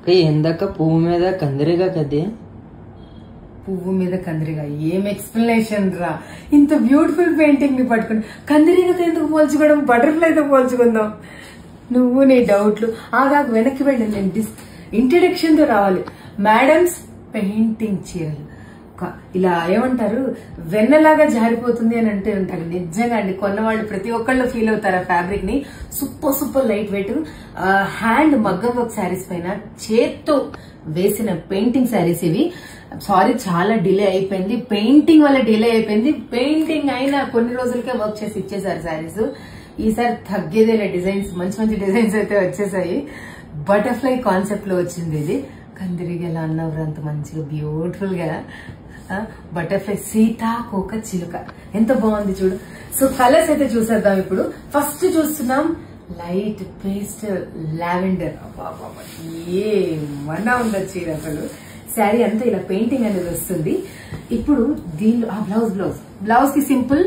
ఎందాక పువ్వు మీద కందిరిగా కదే పువ్వు మీద కందిరిగా ఏం ఎక్స్ప్లెనేషన్ రా. ఇంత బ్యూటిఫుల్ పెయింటింగ్ ని పట్టుకుని కందిరిగతో ఎందుకు పోల్చుకోవడం, బటర్ఫ్లైతో పోల్చుకుందాం. నువ్వు నీ డౌట్లు ఆగా వెనక్కి వెళ్ళి నేను ఇంట్రడక్షన్ తో రావాలి. మేడమ్స్ పెయింటింగ్ చీరలు ఇలా ఏమంటారు, వెన్నలాగా జారిపోతుంది అని అంటే ఉంటారు. నిజంగా అండి, కొన్నవాళ్ళు ప్రతి ఒక్కళ్ళు ఫీల్ అవుతారు ఆ ఫ్యాబ్రిక్ ని. Super super light weight hand మగ్గం వర్క్ శారీస్ పైన చేత్తో వేసిన పెయింటింగ్ శారీస్ ఇవి. సారీ చాలా డిలే అయిపోయింది, పెయింటింగ్ వల్ల డిలే అయిపోయింది. పెయింటింగ్ అయినా కొన్ని రోజులకే వర్క్ చేసి ఇచ్చేసారు శారీస్. ఈసారి తగ్గేదేలే, డిజైన్స్ మంచి మంచి డిజైన్స్ అయితే వచ్చేసాయి. బటర్ఫ్లై కాన్సెప్ట్ లో వచ్చింది ఇది. కందిరిగా ఎలా అన్నవరు అంత మంచిగా బ్యూటిఫుల్ గా బటర్ఫ్లై సీతాకోక చిలుక ఎంత బాగుంది చూడు. సో కలర్స్ అయితే చూసేద్దాం. ఇప్పుడు ఫస్ట్ చూస్తున్నాం లైట్ పేస్ట్ లావెండర్. ఏ మన్నా ఉండదు చీర అసలు. శారీ అంతా ఇలా పెయింటింగ్ అనేది వస్తుంది. ఇప్పుడు దీనిలో బ్లౌజ్ కి సింపుల్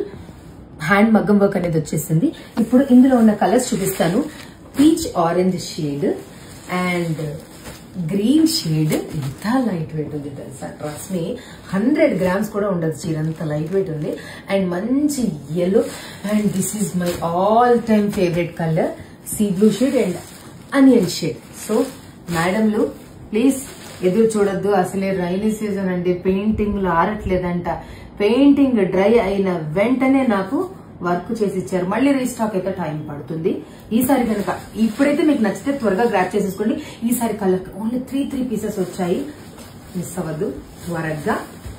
హ్యాండ్ మగ్గం వర్క్ అనేది వచ్చేసింది. ఇప్పుడు ఇందులో ఉన్న కలర్స్ చూపిస్తాను. Peach orange shade and green shade. ఎంత లైట్ వెయిట్ ఉంది తెలుసా, ట్రస్ట్ మీ 100 grams కూడా ఉండదు చీర, అంత లైట్ వెయిట్ ఉంది. అండ్ మంచి yellow and this is my all time favourite colour sea blue shade and onion shade. So మేడంలు ప్లీజ్ ఎదురు చూడొద్దు. అసలే రైనీ సీజన్ అండి, పెయింటింగ్లు ఆరట్లేదంట. పెయింటింగ్ డ్రై అయిన వెంటనే నాకు వర్క్ చేసి ఇచ్చారు. మళ్ళీ రీస్టాక్ అయితే టైం పడుతుంది. ఈసారి కనుక ఇప్పుడైతే మీకు నచ్చితే త్వరగా గ్రాప్ చేసేసుకోండి. ఈసారి కలర్ ఓన్లీ 3 పీసెస్ వచ్చాయి, మిస్ అవ్వద్దు. త్వరగా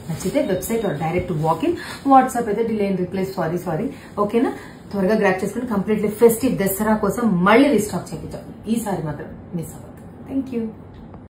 నచ్చితే వెబ్సైట్ డైరెక్ట్ వాకిన్, వాట్సాప్ అయితే డిలే అండ్ రిప్లై సారీ ఓకేనా. త్వరగా గ్రాప్ చేసుకుని కంప్లీట్లీ ఫెస్టివ్ దసరా కోసం మళ్ళీ రీస్టాక్ చేయించాం. ఈసారి మాత్రం మిస్ అవ్వద్దు. Thank you.